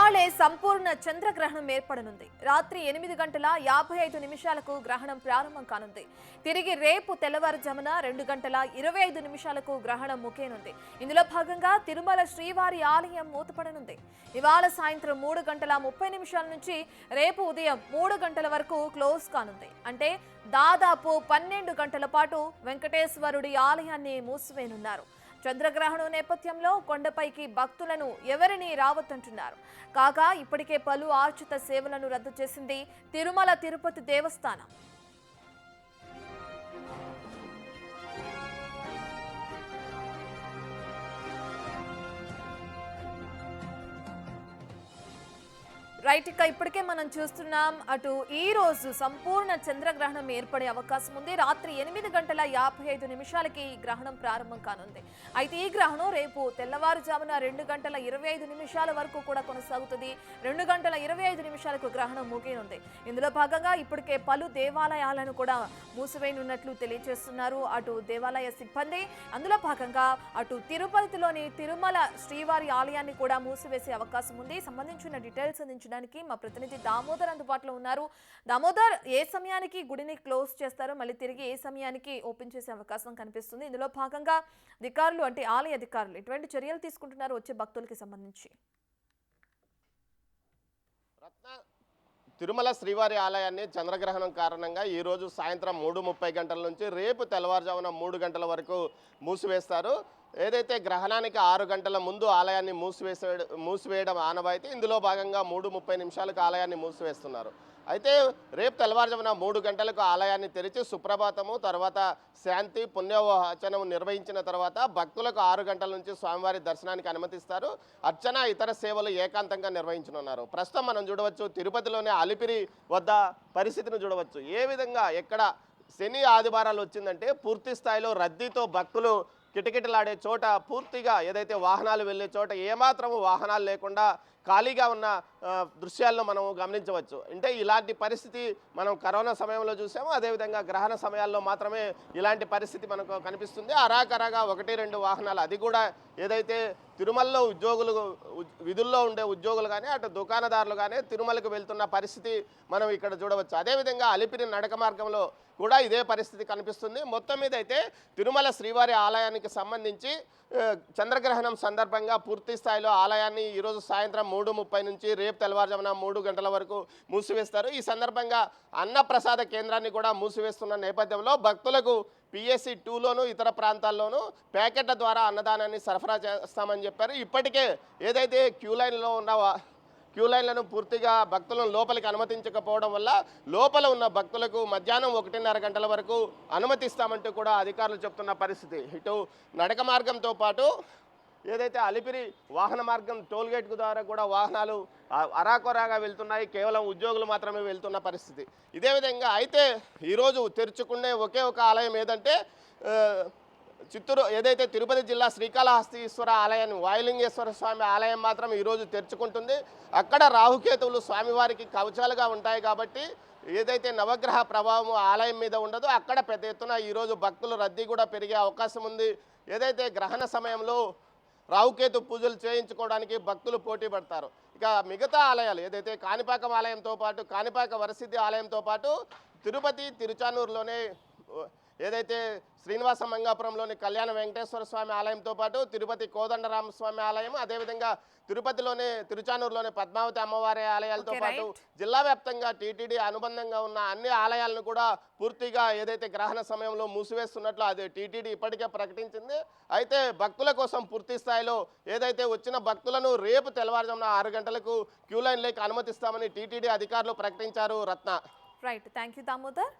ఇవాళే సంపూర్ణ చంద్రగ్రహణం ఏర్పడనుంది. రాత్రి 8:55 గ్రహణం ప్రారంభం కానుంది. తిరిగి రేపు తెల్లవారుజామున 2:25 గ్రహణం ముగియనుంది. ఇందులో భాగంగా తిరుమల శ్రీవారి ఆలయం మూతపడనుంది. ఇవాళ సాయంత్రం 3:30 నుంచి రేపు ఉదయం 3 గంటల వరకు క్లోజ్ కానుంది. అంటే దాదాపు 12 గంటల పాటు వెంకటేశ్వరుడి ఆలయాన్ని మూసివేయనున్నారు. చంద్రగ్రహణం నేపథ్యంలో కొండపైకి భక్తులను ఎవరిని రావద్దంటున్నారు. కాగా ఇప్పటికే పలు ఆర్చిత సేవలను రద్దు చేసింది తిరుమల తిరుపతి దేవస్థానం. రైట్, ఇక ఇప్పటికే మనం చూస్తున్నాం అటు ఈ రోజు సంపూర్ణ చంద్రగ్రహణం ఏర్పడే అవకాశం ఉంది. రాత్రి 8:55 ఈ గ్రహణం ప్రారంభం కానుంది. అయితే ఈ గ్రహణం రేపు తెల్లవారుజామున 2:25 వరకు కూడా కొనసాగుతుంది. 2:25 గ్రహణం ముగియనుంది. ఇందులో భాగంగా ఇప్పటికే పలు దేవాలయాలను కూడా మూసివేయనున్నట్లు తెలియజేస్తున్నారు అటు దేవాలయ సిబ్బంది. అందులో భాగంగా అటు తిరుపతిలోని తిరుమల శ్రీవారి ఆలయాన్ని కూడా మూసివేసే అవకాశం ఉంది. సంబంధించిన డీటెయిల్స్ అందించడానికి మా ప్రతినిధి దామోదర్ అందుబాటులో ఉన్నారు. దామోదర్, ఏ సమయానికి గుడిని క్లోజ్ చేస్తారో, మళ్ళీ తిరిగి ఏ సమయానికి ఓపెన్ చేసే అవకాశం కనిపిస్తుంది? ఇందులో భాగంగా అధికారులు అంటే ఆలయ అధికారులు ఎటువంటి చర్యలు తీసుకుంటున్నారు వచ్చే భక్తులకి సంబంధించి? తిరుమల శ్రీవారి ఆలయాన్ని చంద్రగ్రహణం కారణంగా ఈరోజు సాయంత్రం 3:30 గంటల నుంచి రేపు తెల్లవారుజామున 3 గంటల వరకు మూసివేస్తారు. ఏదైతే గ్రహణానికి 6 గంటల ముందు ఆలయాన్ని మూసివేయడం ఆనవాయితీ. ఇందులో భాగంగా 3:30 ఆలయాన్ని మూసివేస్తున్నారు. అయితే రేపు తెల్లవారుజామున 3 గంటలకు ఆలయాన్ని తెరిచి సుప్రభాతము, తర్వాత శాంతి పుణ్యవాచనం నిర్వహించిన తర్వాత భక్తులకు 6 గంటల నుంచి స్వామివారి దర్శనానికి అనుమతిస్తారు. అర్చన ఇతర సేవలు ఏకాంతంగా నిర్వహించనున్నారు. ప్రస్తుతం మనం చూడవచ్చు తిరుపతిలోనే అలిపిరి వద్ద పరిస్థితిని చూడవచ్చు. ఏ విధంగా ఎక్కడ శని ఆదివారాలు వచ్చిందంటే పూర్తి స్థాయిలో రద్దీతో భక్తులు కిటకిటలాడే చోట, పూర్తిగా ఏదైతే వాహనాలు వెళ్ళే చోట ఏమాత్రము వాహనాలు లేకుండా ఖాళీగా ఉన్న దృశ్యాలను మనం గమనించవచ్చు. అంటే ఇలాంటి పరిస్థితి మనం కరోనా సమయంలో చూసాము. అదేవిధంగా గ్రహణ సమయాల్లో మాత్రమే ఇలాంటి పరిస్థితి మనకు కనిపిస్తుంది. అరాకరాగా 1-2 వాహనాలు, అది కూడా ఏదైతే తిరుమలలో ఉద్యోగులు విధుల్లో ఉండే ఉద్యోగులు కానీ అటు దుకాణదారులు కానీ తిరుమలకు వెళ్తున్న పరిస్థితి మనం ఇక్కడ చూడవచ్చు. అదేవిధంగా అలిపిరి నడక మార్గంలో కూడా ఇదే పరిస్థితి కనిపిస్తుంది. మొత్తం మీద అయితే తిరుమల శ్రీవారి ఆలయానికి సంబంధించి చంద్రగ్రహణం సందర్భంగా పూర్తి స్థాయిలో ఆలయాన్ని ఈరోజు సాయంత్రం 3:30 నుంచి రేపు తెల్లవారుజామున 3 గంటల వరకు మూసివేస్తారు. ఈ సందర్భంగా అన్నప్రసాద కేంద్రాన్ని కూడా మూసివేస్తున్న నేపథ్యంలో భక్తులకు PSC 2లోను ఇతర ప్రాంతాల్లోనూ ప్యాకెట్ల ద్వారా అన్నదానాన్ని సరఫరా చేస్తామని చెప్పారు. ఇప్పటికే ఏదైతే క్యూ లైన్లను పూర్తిగా భక్తులను లోపలికి అనుమతించకపోవడం వల్ల లోపల ఉన్న భక్తులకు మధ్యాహ్నం 1:30 గంటల వరకు అనుమతిస్తామంటూ కూడా అధికారులు చెప్తున్న పరిస్థితి. ఇటు నడక మార్గంతో పాటు ఏదైతే అలిపిరి వాహన మార్గం టోల్గేట్ ద్వారా కూడా వాహనాలు అరాకొరాగా వెళ్తున్నాయి. కేవలం ఉద్యోగులు మాత్రమే వెళ్తున్న పరిస్థితి. ఇదే విధంగా అయితే ఈరోజు తెరుచుకునే ఒకే ఒక ఆలయం ఏదంటే చిత్తూరు ఏదైతే తిరుపతి జిల్లా శ్రీకాళహస్తీశ్వర ఆలయాన్ని, వాయులింగేశ్వర స్వామి ఆలయం మాత్రం ఈరోజు తెరుచుకుంటుంది. అక్కడ రాహుకేతువులు స్వామివారికి కవచాలుగా ఉంటాయి కాబట్టి ఏదైతే నవగ్రహ ప్రభావం ఆలయం మీద ఉండదో అక్కడ పెద్ద ఎత్తున ఈరోజు భక్తుల రద్దీ కూడా పెరిగే అవకాశం ఉంది. ఏదైతే గ్రహణ సమయంలో రాహుకేతు పూజలు చేయించుకోవడానికి భక్తులు పోటీ పడతారు. ఇక మిగతా ఆలయాలు ఏదైతే కాణిపాకం ఆలయంతో పాటు కాణిపాక వరసిద్ధి ఆలయంతో పాటు తిరుపతి తిరుచానూరులోనే ఏదైతే శ్రీనివాస మంగాపురంలోని కళ్యాణ వెంకటేశ్వర స్వామి ఆలయంతో పాటు తిరుపతి కోదండరామ స్వామి ఆలయం, అదేవిధంగా తిరుపతిలోనే తిరుచానూరులోని పద్మావతి అమ్మవారి ఆలయాలతో పాటు జిల్లా వ్యాప్తంగా టీటీడీ అనుబంధంగా ఉన్న అన్ని ఆలయాలను కూడా పూర్తిగా ఏదైతే గ్రహణ సమయంలో మూసివేస్తున్నట్లు అది టీటీడీ ఇప్పటికే ప్రకటించింది. అయితే భక్తుల కోసం పూర్తి స్థాయిలో ఏదైతే వచ్చిన భక్తులను రేపు తెల్లవారుజామున 6 గంటలకు క్యూ లైన్లోకి అనుమతిస్తామని టీటీడీ అధికారులు ప్రకటించారు. Ratna. Right, thank you Damodar.